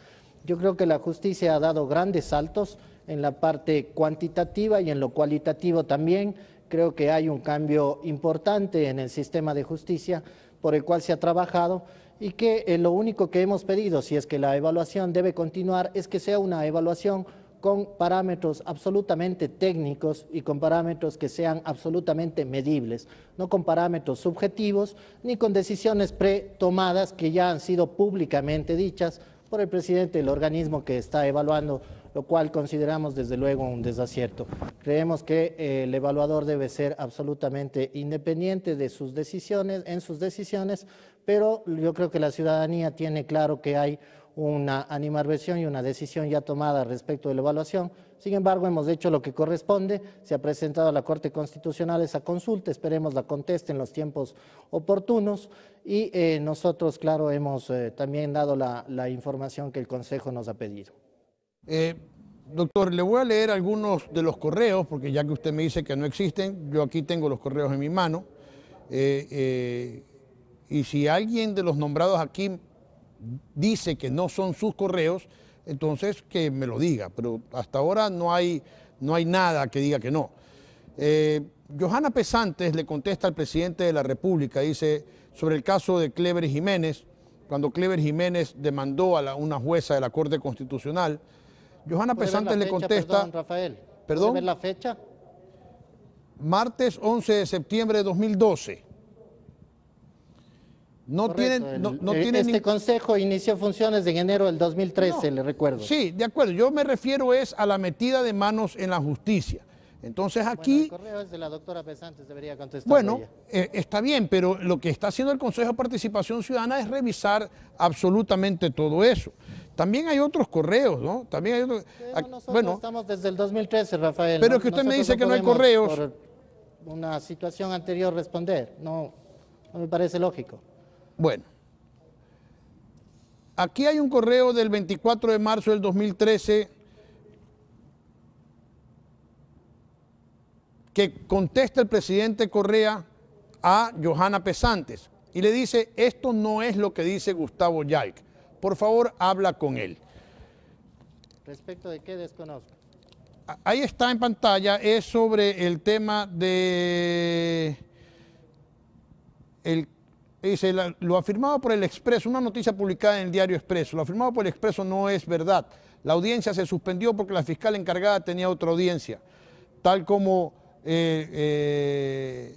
Yo creo que la justicia ha dado grandes saltos en la parte cuantitativa y en lo cualitativo también. Creo que hay un cambio importante en el sistema de justicia por el cual se ha trabajado y que lo único que hemos pedido, si es que la evaluación debe continuar, es que sea una evaluación con parámetros absolutamente técnicos y con parámetros que sean absolutamente medibles, no con parámetros subjetivos ni con decisiones pretomadas que ya han sido públicamente dichas por el presidente del organismo que está evaluando, lo cual consideramos desde luego un desacierto. Creemos que el evaluador debe ser absolutamente independiente de sus decisiones, pero yo creo que la ciudadanía tiene claro que hay una animadversión y una decisión ya tomada respecto de la evaluación. Sin embargo, hemos hecho lo que corresponde, se ha presentado a la Corte Constitucional esa consulta, esperemos la conteste en los tiempos oportunos y nosotros, claro, hemos también dado la información que el Consejo nos ha pedido. Doctor, le voy a leer algunos de los correos, porque ya que usted me dice que no existen, yo aquí tengo los correos en mi mano, y si alguien de los nombrados aquí dice que no son sus correos, entonces que me lo diga, pero hasta ahora no hay nada que diga que no. Johanna Pesantes le contesta al presidente de la República, dice, sobre el caso de Clever Jiménez, cuando Clever Jiménez demandó a una jueza de la Corte Constitucional. Johanna Pesantes le contesta... Perdón, Rafael. ¿Puede ver la fecha? Martes 11 de septiembre de 2012. No tiene este consejo inició funciones en enero del 2013, le recuerdo. Sí, de acuerdo. Yo me refiero es a la metida de manos en la justicia. Entonces aquí... Bueno, el correo es de la doctora Pesantes, debería contestar. Bueno, está bien, pero lo que está haciendo el Consejo de Participación Ciudadana es revisar absolutamente todo eso. También hay otros correos, ¿no? También hay otros... Nosotros estamos desde el 2013, Rafael. Pero es que usted me dice que no hay correos. Por una situación anterior responder. No me parece lógico. Bueno, aquí hay un correo del 24 de marzo del 2013 que contesta el presidente Correa a Johanna Pesantes y le dice, esto no es lo que dice Gustavo Yalc. Por favor, habla con él. ¿Respecto de qué desconozco? Ahí está en pantalla, es sobre el tema de... Dice, lo afirmado por el Expreso, una noticia publicada en el diario Expreso, lo afirmado por el Expreso no es verdad. La audiencia se suspendió porque la fiscal encargada tenía otra audiencia, tal como el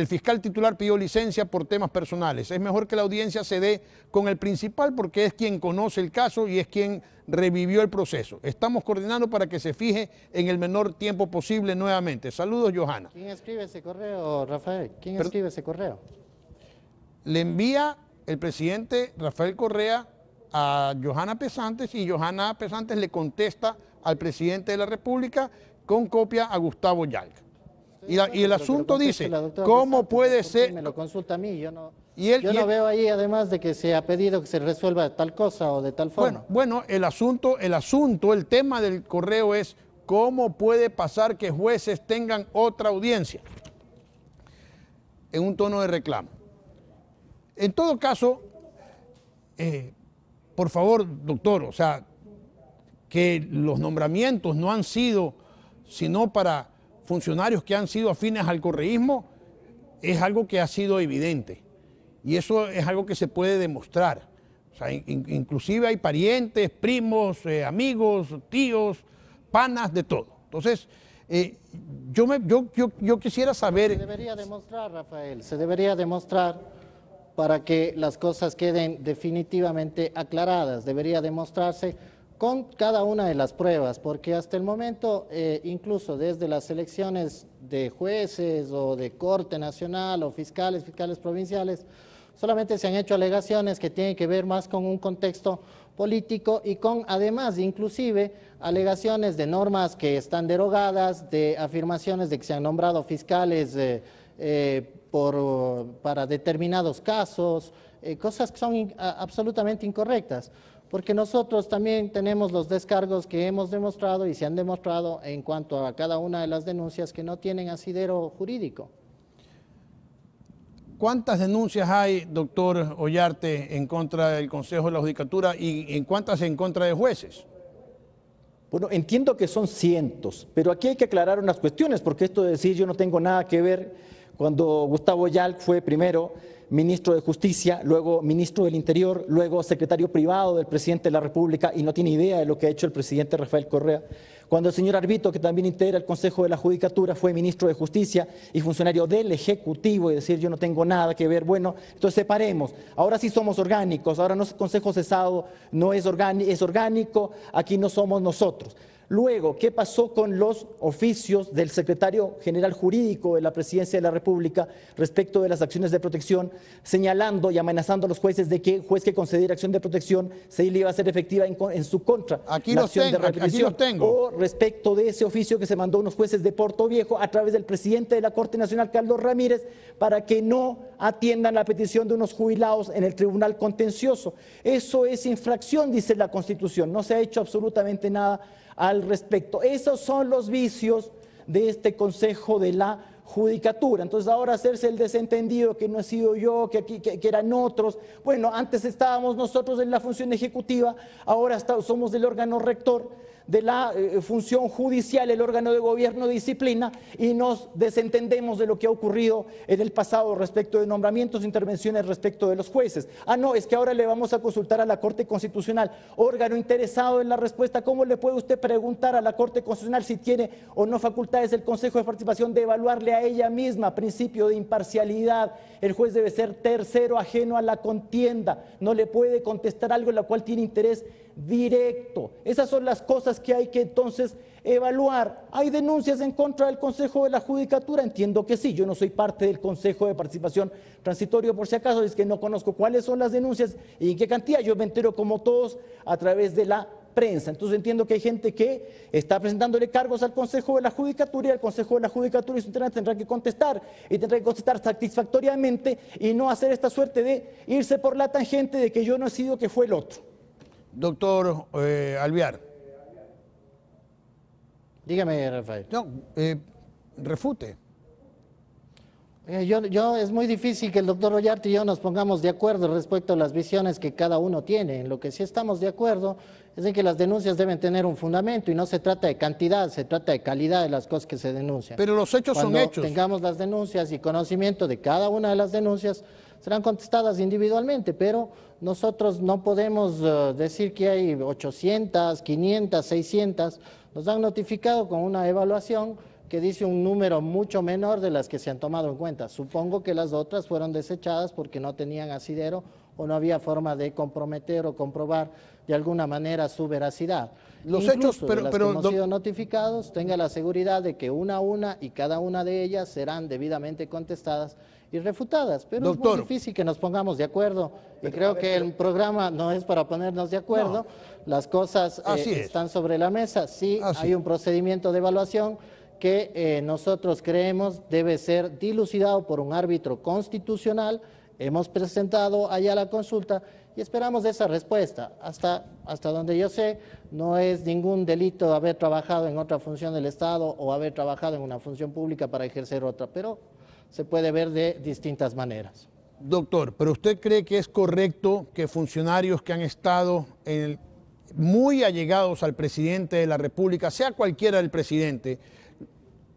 fiscal titular pidió licencia por temas personales. Es mejor que la audiencia se dé con el principal porque es quien conoce el caso y es quien revivió el proceso. Estamos coordinando para que se fije en el menor tiempo posible nuevamente. Saludos, Johanna. ¿Quién escribe ese correo, Rafael? ¿Quién escribe ese correo? Le envía el presidente Rafael Correa a Johanna Pesantes y Johanna Pesantes le contesta al presidente de la República con copia a Gustavo Yalc. Y el asunto dice, ¿cómo puede ser? Me lo consulta a mí, yo no veo ahí además de que se ha pedido que se resuelva de tal cosa o de tal forma. Bueno, el tema del correo es cómo puede pasar que jueces tengan otra audiencia en un tono de reclamo. En todo caso, por favor, doctor, o sea, que los nombramientos no han sido sino para funcionarios que han sido afines al correísmo, es algo que ha sido evidente. Y eso es algo que se puede demostrar. O sea, inclusive hay parientes, primos, amigos, tíos, panas, de todo. Entonces, yo quisiera saber... Se debería demostrar, Rafael, se debería demostrar para que las cosas queden definitivamente aclaradas. Debería demostrarse con cada una de las pruebas, porque hasta el momento, incluso desde las elecciones de jueces o de Corte Nacional o fiscales provinciales, solamente se han hecho alegaciones que tienen que ver más con un contexto político y con, además, inclusive, alegaciones de normas que están derogadas, de afirmaciones de que se han nombrado fiscales para determinados casos, cosas que son absolutamente incorrectas. Porque nosotros también tenemos los descargos que hemos demostrado y se han demostrado en cuanto a cada una de las denuncias que no tienen asidero jurídico. ¿Cuántas denuncias hay, doctor Ollarte, en contra del Consejo de la Judicatura y en cuántas en contra de jueces? Bueno, entiendo que son cientos, pero aquí hay que aclarar unas cuestiones, porque esto de decir yo no tengo nada que ver, cuando Gustavo Yalc fue primero ministro de Justicia, luego ministro del Interior, luego secretario privado del presidente de la República y no tiene idea de lo que ha hecho el presidente Rafael Correa. Cuando el señor Arbito, que también integra el Consejo de la Judicatura, fue ministro de Justicia y funcionario del Ejecutivo, y decir yo no tengo nada que ver, bueno, entonces separemos. Ahora sí somos orgánicos, ahora no es Consejo Cesado, no es orgánico, aquí no somos nosotros. Luego, ¿qué pasó con los oficios del secretario general jurídico de la Presidencia de la República respecto de las acciones de protección, señalando y amenazando a los jueces de que el juez que concediera acción de protección se le iba a hacer efectiva en su contra? Aquí los tengo. O respecto de ese oficio que se mandó a unos jueces de Puerto Viejo a través del presidente de la Corte Nacional, Carlos Ramírez, para que no atiendan la petición de unos jubilados en el Tribunal Contencioso. Eso es infracción, dice la Constitución. No se ha hecho absolutamente nada al respecto. Esos son los vicios de este Consejo de la Judicatura. Entonces ahora hacerse el desentendido que no he sido yo, que eran otros. Bueno, antes estábamos nosotros en la función ejecutiva, ahora somos del órgano rector de la función judicial, el órgano de gobierno de disciplina, y nos desentendemos de lo que ha ocurrido en el pasado respecto de nombramientos, intervenciones respecto de los jueces. Ah, no, es que ahora le vamos a consultar a la Corte Constitucional, órgano interesado en la respuesta. ¿Cómo le puede usted preguntar a la Corte Constitucional si tiene o no facultades el Consejo de Participación de evaluarle a ella misma? Principio de imparcialidad. El juez debe ser tercero, ajeno a la contienda. No le puede contestar algo en lo cual tiene interés directo. Esas son las cosas que hay que entonces evaluar. ¿Hay denuncias en contra del Consejo de la Judicatura? Entiendo que sí. Yo no soy parte del Consejo de Participación Transitorio, por si acaso, es que no conozco cuáles son las denuncias y en qué cantidad. Yo me entero como todos a través de la prensa. Entonces entiendo que hay gente que está presentándole cargos al Consejo de la Judicatura y el Consejo de la Judicatura y su interna tendrá que contestar y tendrá que contestar satisfactoriamente y no hacer esta suerte de irse por la tangente de que yo no he sido, que fue el otro. Doctor Alvear. Dígame, Rafael. No, refute. Es muy difícil que el doctor Ollarte y yo nos pongamos de acuerdo respecto a las visiones que cada uno tiene. En lo que sí estamos de acuerdo es en que las denuncias deben tener un fundamento y no se trata de cantidad, se trata de calidad de las cosas que se denuncian. Pero los hechos son hechos. Cuando tengamos las denuncias y conocimiento de cada una de las denuncias, serán contestadas individualmente, pero nosotros no podemos decir que hay 800, 500, 600. Nos han notificado con una evaluación que dice un número mucho menor de las que se han tomado en cuenta. Supongo que las otras fueron desechadas porque no tenían asidero o no había forma de comprometer o comprobar de alguna manera su veracidad. Los Incluso hechos, pero de las que hemos sido notificados, tenga la seguridad de que una a una y cada una de ellas serán debidamente contestadas y refutadas. Pero doctor, es muy difícil que nos pongamos de acuerdo y creo que el programa no es para ponernos de acuerdo. No. Las cosas están sobre la mesa. Sí, hay un procedimiento de evaluación que nosotros creemos debe ser dilucidado por un árbitro constitucional. Hemos presentado allá la consulta y esperamos esa respuesta. Hasta donde yo sé, no es ningún delito haber trabajado en otra función del Estado o haber trabajado en una función pública para ejercer otra, pero se puede ver de distintas maneras. Doctor, ¿pero usted cree que es correcto que funcionarios que han estado muy allegados al presidente de la República, sea cualquiera el presidente,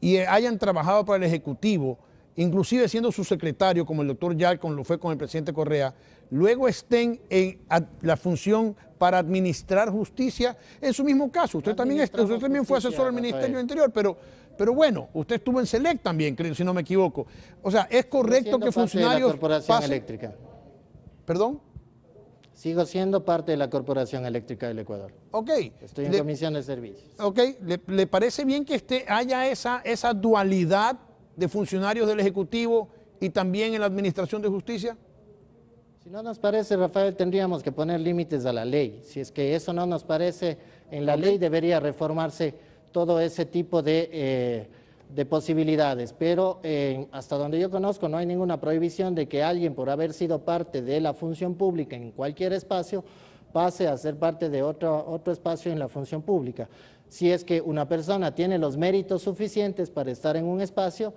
y hayan trabajado para el Ejecutivo, inclusive siendo su secretario, como el doctor Yalcón lo fue con el presidente Correa, luego estén en la función para administrar justicia en su mismo caso? Usted también fue asesor del Ministerio del Interior, pero bueno, usted estuvo en SELEC también, creo, si no me equivoco. O sea, ¿es correcto que funcionarios de la Corporación Eléctrica? ¿Perdón? Sigo siendo parte de la Corporación Eléctrica del Ecuador. Ok. Estoy en comisión de servicios. Ok. ¿Le parece bien que haya esa dualidad de funcionarios del Ejecutivo y también en la Administración de Justicia? Si no nos parece, Rafael, tendríamos que poner límites a la ley. Si es que eso no nos parece, en la ley debería reformarse todo ese tipo de posibilidades, pero hasta donde yo conozco no hay ninguna prohibición de que alguien, por haber sido parte de la función pública en cualquier espacio, pase a ser parte de otro espacio en la función pública. Si es que una persona tiene los méritos suficientes para estar en un espacio,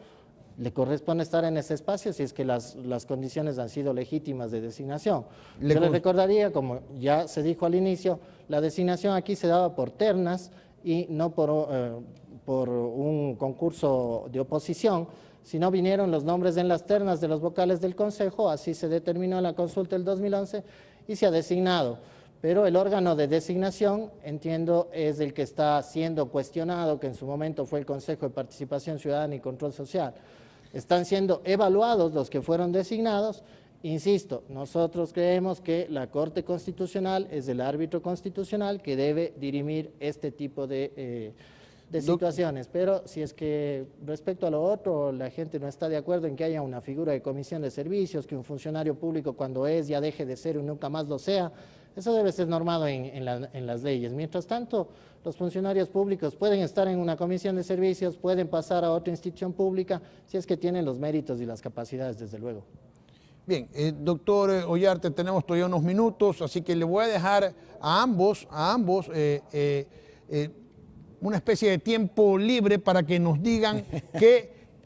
le corresponde estar en ese espacio si es que las condiciones han sido legítimas de designación. Yo le recordaría, como ya se dijo al inicio, la designación aquí se daba por ternas y no por un concurso de oposición, sino vinieron los nombres en las ternas de los vocales del Consejo, así se determinó en la consulta del 2011 y se ha designado. Pero el órgano de designación, entiendo, es el que está siendo cuestionado, que en su momento fue el Consejo de Participación Ciudadana y Control Social. Están siendo evaluados los que fueron designados. Insisto, nosotros creemos que la Corte Constitucional es el árbitro constitucional que debe dirimir este tipo de situaciones, pero si es que respecto a lo otro la gente no está de acuerdo en que haya una figura de comisión de servicios, que un funcionario público cuando ya deje de ser y nunca más lo sea, eso debe ser normado en las leyes. Mientras tanto, los funcionarios públicos pueden estar en una comisión de servicios, pueden pasar a otra institución pública, si es que tienen los méritos y las capacidades, desde luego. Bien, doctor Ollarte, tenemos todavía unos minutos, así que le voy a dejar a ambos una especie de tiempo libre para que nos digan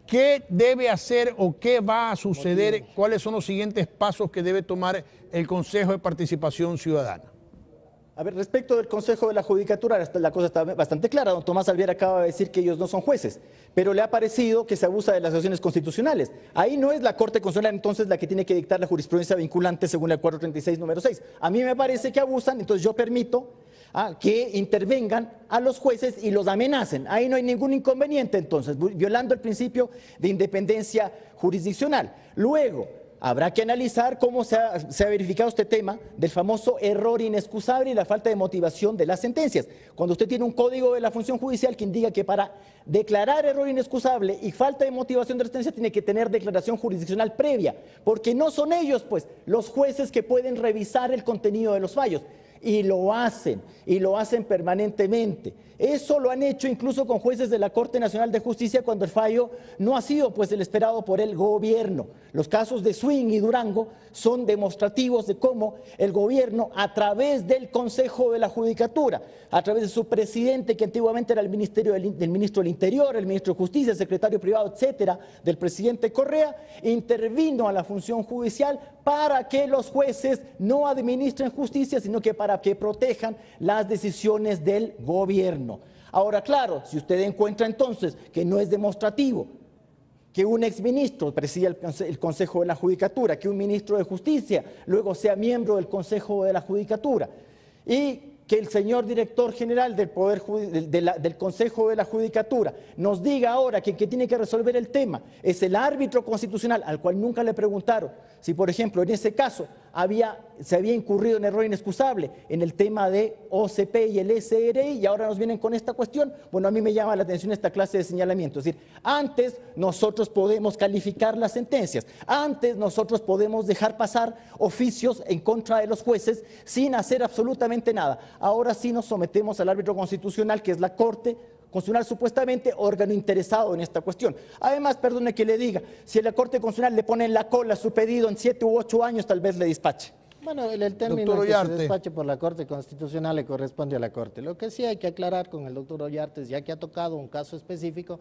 qué debe hacer o qué va a suceder, cuáles son los siguientes pasos que debe tomar el Consejo de Participación Ciudadana. A ver, respecto del Consejo de la Judicatura, la cosa está bastante clara. Don Tomás Alviar acaba de decir que ellos no son jueces, pero le ha parecido que se abusa de las acciones constitucionales. Ahí no es la Corte Constitucional entonces la que tiene que dictar la jurisprudencia vinculante según el 436 número 6. A mí me parece que abusan, entonces yo permito que intervengan a los jueces y los amenacen. Ahí no hay ningún inconveniente entonces, violando el principio de independencia jurisdiccional. Luego, habrá que analizar cómo se ha verificado este tema del famoso error inexcusable y la falta de motivación de las sentencias. Cuando usted tiene un código de la función judicial que indica que para declarar error inexcusable y falta de motivación de la sentencia tiene que tener declaración jurisdiccional previa, porque no son ellos, pues, los jueces que pueden revisar el contenido de los fallos. y lo hacen permanentemente. Eso lo han hecho incluso con jueces de la Corte Nacional de Justicia cuando el fallo no ha sido pues el esperado por el gobierno. Los casos de Swing y Durango son demostrativos de cómo el gobierno, a través del Consejo de la Judicatura, a través de su presidente, que antiguamente era el ministro del Interior, el ministro de Justicia, el secretario privado, etcétera, del presidente Correa, intervino a la función judicial para que los jueces no administren justicia, sino que para que protejan las decisiones del gobierno. Ahora, claro, si usted encuentra entonces que no es demostrativo que un exministro presida el Consejo de la Judicatura, que un ministro de Justicia luego sea miembro del Consejo de la Judicatura y que el señor director general del Consejo de la Judicatura nos diga ahora que tiene que resolver el tema es el árbitro constitucional, al cual nunca le preguntaron si, por ejemplo, en ese caso se había incurrido en error inexcusable en el tema de OCP y el SRI, y ahora nos vienen con esta cuestión. Bueno, a mí me llama la atención esta clase de señalamiento. Es decir, antes nosotros podemos calificar las sentencias, antes nosotros podemos dejar pasar oficios en contra de los jueces sin hacer absolutamente nada. Ahora sí nos sometemos al árbitro constitucional, que es la Corte Constitucional, supuestamente órgano interesado en esta cuestión. Además, perdone que le diga, si a la Corte Constitucional le ponen la cola su pedido en 7 u 8 años, tal vez le despache. Bueno, el término que se despache por la Corte Constitucional le corresponde a la Corte. Lo que sí hay que aclarar con el doctor Ollartes, ya que ha tocado un caso específico,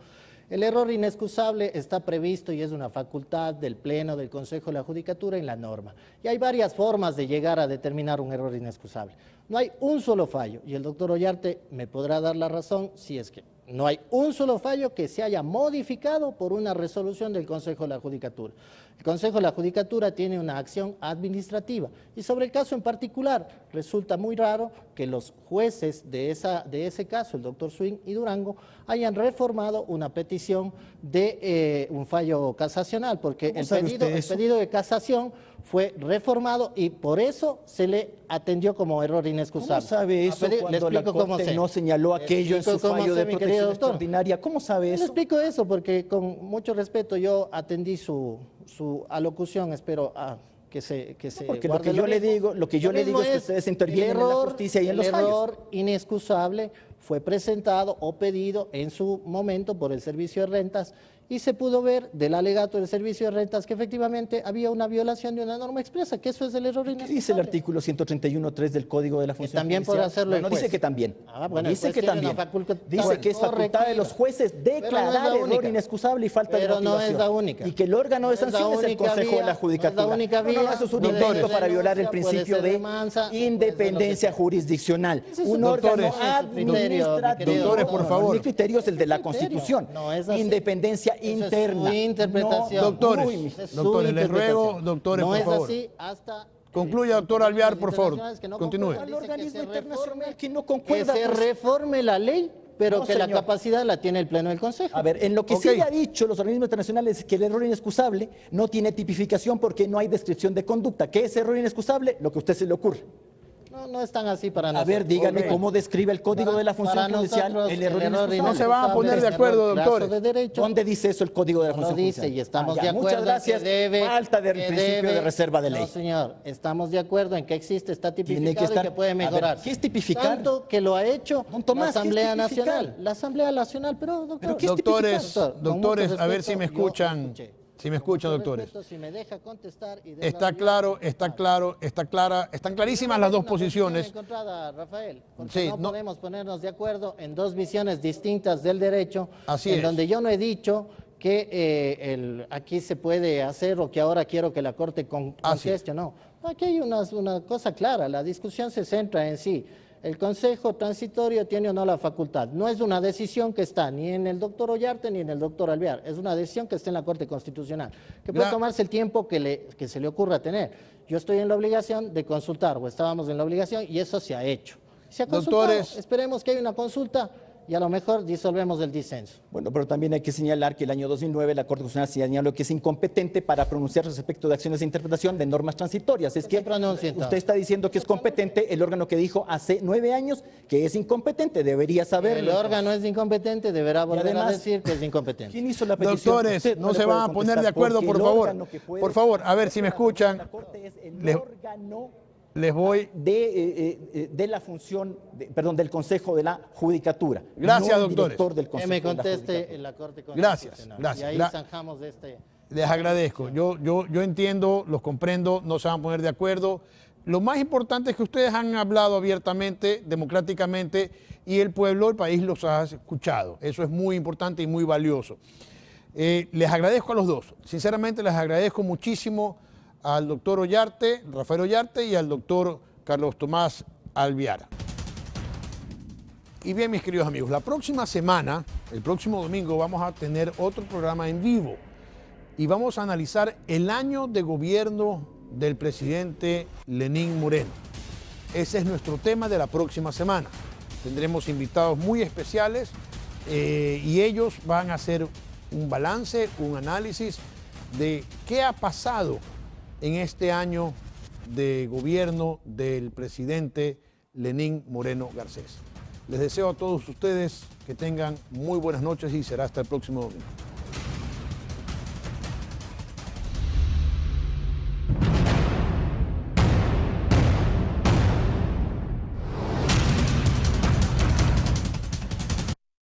el error inexcusable está previsto y es una facultad del Pleno del Consejo de la Judicatura en la norma. Y hay varias formas de llegar a determinar un error inexcusable. No hay un solo fallo, y el doctor Ollarte me podrá dar la razón si es que no hay un solo fallo que se haya modificado por una resolución del Consejo de la Judicatura. El Consejo de la Judicatura tiene una acción administrativa y sobre el caso en particular resulta muy raro que los jueces de ese caso, el doctor Swing y Durango, hayan reformado una petición de un fallo casacional, porque el pedido de casación fue reformado y por eso se le atendió como error inexcusable. ¿Cómo sabe eso cuando la Corte no señaló aquello en su fallo de protección extraordinaria? ¿Cómo sabe eso? Le explico eso porque con mucho respeto yo atendí su alocución, espero porque lo que yo le digo es que ustedes intervienen en la justicia y en los fallos. El error inexcusable fue presentado o pedido en su momento por el Servicio de Rentas y se pudo ver del alegato del Servicio de Rentas que efectivamente había una violación de una norma expresa, que eso es el error inexcusable. ¿Qué dice el artículo 131.3 del Código de la Función También Judicial? Puede hacerlo no dice que también. Bueno, dice que también. Dice que es facultad de los jueces declarar error inexcusable y falta de motivación. Pero no es la única. Y que el órgano de sanción es el Consejo de la Judicatura. No, eso es un intento para violar el principio de independencia jurisdiccional. Un órgano administrativo. Doctores, por favor. Mi criterio es el de la Constitución. Independencia interna. Interpretación. Doctores, les ruego, doctores, por favor. No es así hasta... Concluya, doctor Alvear, por favor. Continúe. El organismo internacional que no concuerda. Que se reforme la ley, pero que señor. La capacidad la tiene el Pleno del Consejo. A ver, en lo que sí ha dicho los organismos internacionales es que el error inexcusable no tiene tipificación porque no hay descripción de conducta. ¿Qué es error inexcusable? Lo que a usted se le ocurre. No es tan así para nosotros. A ver, dígame cómo describe el Código de la Función Judicial el error inexcusable. No se van a poner de acuerdo, doctores. ¿Dónde dice eso el Código de la Función Judicial? Lo dice y estamos de acuerdo. Muchas gracias. Falta del principio de reserva de ley. No, señor. Estamos de acuerdo en que existe, está tipificado y que puede mejorar. ¿Qué es tipificar? Tanto que lo ha hecho la Asamblea Nacional. La Asamblea Nacional, pero doctor. Doctores, a ver si me escuchan. Si me escuchan, doctores. Si me deja contestar y está claro, están clarísimas las dos posiciones. Rafael, porque no podemos ponernos de acuerdo en dos visiones distintas del derecho, donde yo no he dicho que aquí se puede hacer o que ahora quiero que la Corte conteste, no. Aquí hay una cosa clara, la discusión se centra en sí. El Consejo Transitorio tiene o no la facultad. No es una decisión que está ni en el doctor Ollarte ni en el doctor Alvear. Es una decisión que está en la Corte Constitucional, que puede tomarse el tiempo que se le ocurra tener. Yo estoy en la obligación de consultar, o estábamos en la obligación, y eso se ha hecho. Se ha consultado. Esperemos que haya una consulta y a lo mejor disolvemos el disenso. Bueno, pero también hay que señalar que el año 2009 la Corte Constitucional señaló que es incompetente para pronunciarse respecto de acciones de interpretación de normas transitorias. Es que usted está diciendo que es competente el órgano que dijo hace 9 años que es incompetente, debería saberlo. El órgano es incompetente, deberá volver a decir que es incompetente. ¿Quién hizo la petición? Doctores, no se van a poner de acuerdo, por favor. Por favor, a ver si me escuchan. La Corte es el órgano Les voy... de la función, del Consejo de la Judicatura. Gracias, no doctores. Director del Consejo Que me de la conteste Judicatura. en la Corte Gracias, Constitucional. gracias. Y ahí zanjamos de este... Les agradezco. Yo entiendo, los comprendo, no se van a poner de acuerdo. Lo más importante es que ustedes han hablado abiertamente, democráticamente, y el pueblo, el país los ha escuchado. Eso es muy importante y muy valioso. Les agradezco a los dos. Sinceramente, les agradezco muchísimo al doctor Ollarte, Rafael Ollarte, y al doctor Carlos Tomás Alviara. Y bien, mis queridos amigos, la próxima semana, el próximo domingo, vamos a tener otro programa en vivo y vamos a analizar el año de gobierno del presidente Lenín Moreno. Ese es nuestro tema de la próxima semana. Tendremos invitados muy especiales y ellos van a hacer un balance, un análisis de qué ha pasado en este año de gobierno del presidente Lenín Moreno Garcés. Les deseo a todos ustedes que tengan muy buenas noches y será hasta el próximo domingo.